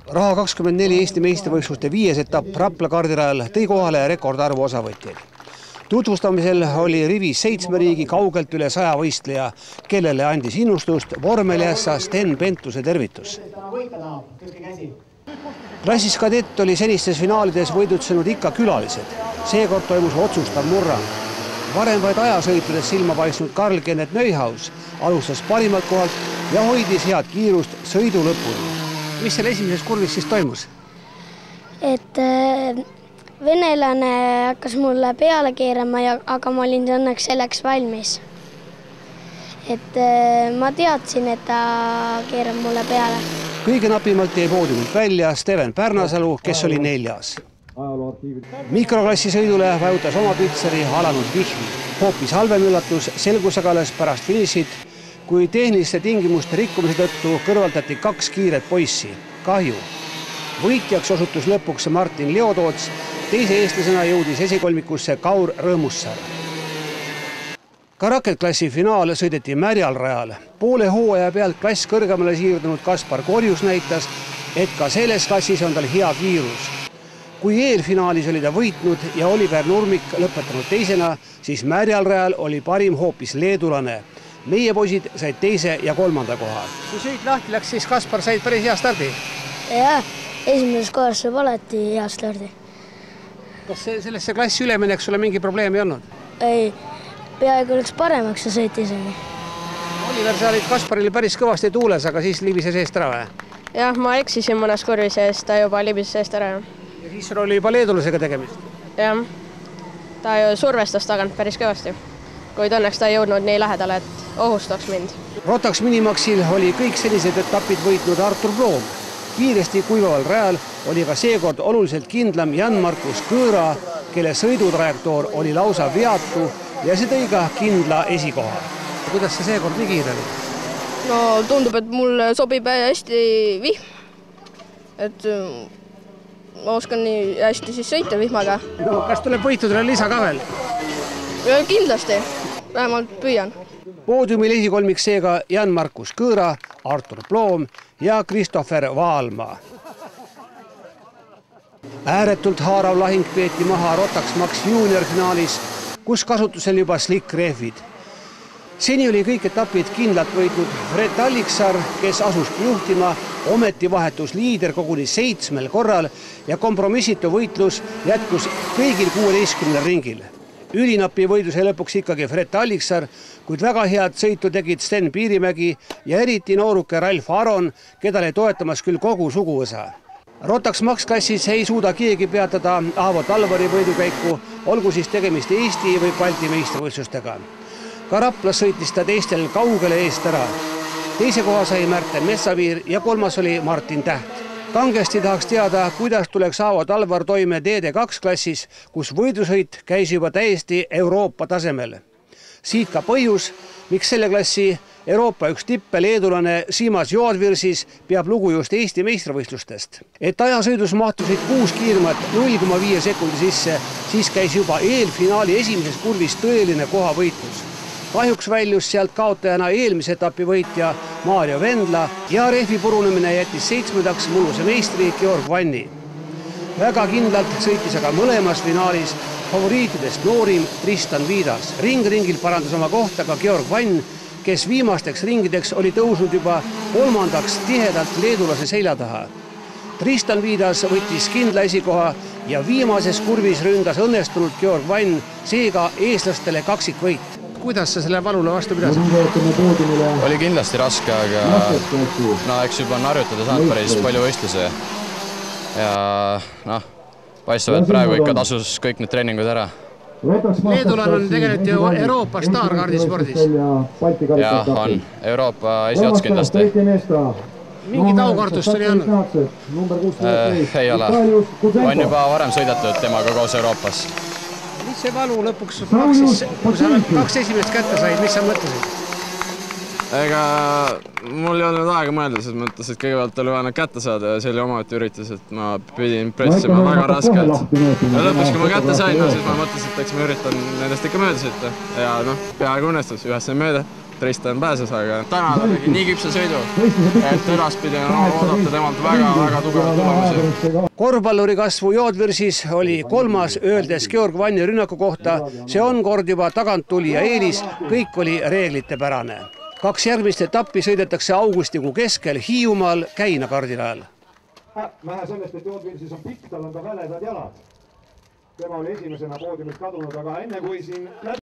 Raha 24 Eesti meistrivõistluste 5. etapp Rapla kardirajal tõi kohale rekordarvu osavõtjaid. Tutvustamisel oli rivis 7 riigi kaugelt üle 100 võistleja, kellele andis innustust vormeliässa Sten Pentuse tervitus. Klassis kadett oli senistes finaalides võidutsenud ikka külalised. Seekord toimus otsustav murrang. Varem vaid ajasõitudes silma paistnud Karl-Kenneth Neuhaus alustas parimalt kohalt ja hoidis head kiirust sõidu lõpuni. Mis selle esimeses kurvis siis toimus? Venelane hakkas mulle peale keerama, aga ma olin õnneks selleks valmis. Ma teadsin, et ta keerab mulle peale. Kõige napimalt jäi poodiumilt välja Steven Pärnasalu, kes oli 4. Mikroklassi sõidule vajutas oma pitseri alanud vihmi. Hoopis halvem üllatus selgus aga alles pärast finišit, kui tehniliste tingimuste rikkumise tõttu kõrvaldati 2 kiiret poissi. Kahju. Võitjaks osutus lõpuks Martin Leotoots, teise eestlasena jõudis esikolmikusse Kaur Rõõmussaar. Ka raketklassi finaal sõideti Märjal rajal. Poole hooaja pealt klass kõrgemale siirdunud Kaspar Korjus näitas, et ka selles klassis on tal hea kiirus. Kui eelfinaalis oli ta võitnud ja Oliver Nurmik lõpetanud teisena, siis Märjal rajal oli parim hoopis leedulane. Meie poisid said 2. ja 3. koha. Kui sõit lahti läks, siis Kaspar said päris hea stardi? Jah, esimeses kohas saab alati hea stardi. Kas sellesse klassi üleminek sulle mingi probleem ei olnud? Ei, peaaegu oleks paremaks ja sõit isegi. Oliver, sa olid Kasparile päris kõvasti tuules, aga siis libises eest ära või? Jah, ma eksisin mõnes kurvis eest, ta juba libises eest ära. Ja siis oli juba leedulasega tegemist? Jah, ta ju survestas tagant päris kõvasti, kuid õnneks ta ei jõudnud nii lähedale, et ohustaks mind. Rotax Minimaxil oli kõik sellised etapid võitnud Artur Bloom. Kiiresti kuivaval rajal oli ka seekord oluliselt kindlam Jan-Markus Kõõra, kelle sõidutrajektoor oli lausa veatu ja see tõi ka kindla esikoha. Kuidas see seekord nii kiire oli? No tundub, et mulle sobib hästi vihm. Et ma oskan nii hästi siis sõita vihmaga. No, kas tuleb võitudele lisa ka veel? Kindlasti, vähemalt püüan. Poodiumil esikolmik seega Jan-Markus Kõõra, Artur Bloom ja Christopher Vaalmaa. Ääretult haarav lahing peeti maha Rotax Max Junior finaalis, kus kasutusel juba slick-rehvid. Seni oli kõik etapid kindlalt võitnud Fred Alliksaar, kes asuski juhtima, ometi vahetus liider koguni 7 korral ja kompromissitu võitlus jätkus kõigil 16 ringil. Ülinapi võidu sai lõpuks ikkagi Fred Alliksaar, kuid väga head sõitu tegid Sten Piirimägi ja eriti nooruke Ralf Aron, keda oli toetamas küll kogu suguvõsa. Rotax Max klassis ei suuda keegi peatada Aavo Talvari võidukäiku, olgu siis tegemist Eesti või Balti meistrivõistlustega. Ka Raplas sõitis ta teistel kaugele eest ära. 2. koha sai Märten Metsaviir ja 3. oli Martin Täht. Kangesti tahaks teada, kuidas tuleks Aavo Talvar toime DD2 klassis, kus võidusõit käis juba täiesti Euroopa tasemel. Siit ka põhjus, miks selle klassi Euroopa üks tippe leedulane Siimas Joodvirsis peab lugu just Eesti meistrivõistlustest. Et ajasõidus mahtusid 6 kiirmat 0,5 sekundi sisse, siis käis juba eelfinaali esimeses kurvis tõeline kohavõitlus. Kahjuks väljus sealt kaotajana eelmise etapi võitja Maarjo Vendla ja rehvi purunemine jättis 7. mulluse meistri Georg Vanni. Väga kindlalt sõitis aga mõlemas finaalis favoriitidest noorim Tristan Viidas. Ringil parandas oma kohta ka Georg Vann, kes viimasteks ringideks oli tõusnud juba 3. tihedalt leedulase selja taha. Tristan Viidas võttis kindla esikoha ja viimases kurvis ründas õnnestunult Georg Vann, seega eestlastele kaksikvõit. Kuidas sa selle valule vastu pidasid? Oli kindlasti raske, aga eks juba on harjutada saanud päris palju võistluse. Ja paistab, et praegu ikka tasus kõik need treeningud ära. Leedulan on tegelikult ju Euroopa staar kardispordis. Jah, on Euroopa esiots kindlasti. Mingit aukartust oli andnud? Ei ole. On juba varem sõidatud temaga koos Euroopas. Mis see valu lõpuks maksis, kui sa 2 esimest kätte said, mis sa mõtlesid? Ega mul ei olnud aega mõelda, selles mõttes, et kõigepealt oli vaja nad kätte saada ja see oli omaette üritus, et ma pidin pressima väga raskelt. Ja lõpuks, kui ma kätte sain, siis ma mõtlesin, et eks ma üritan nendest ikka mööda sõita. Ja peaaegu õnnestus, ühes sai mööda, Tristan pääses, aga täna oligi nii küpse sõidu, et edaspidi on oodata temalt väga tugevat tulemusi. Korvpalluri kasvu Joodvirsis oli 3. öeldes Georg Vanni rünnaku kohta. See on kord juba taganttulija eelis, kõik oli reeglitepärane. 2 järgmist etappi sõidetakse augustikuu keskel Hiiumaal Käina kardinal. Vähe sellest, et Joodvirsis on pikk, tal on ka väledad jalad. Tema oli esimesena poodiumist kadunud, aga enne kui siin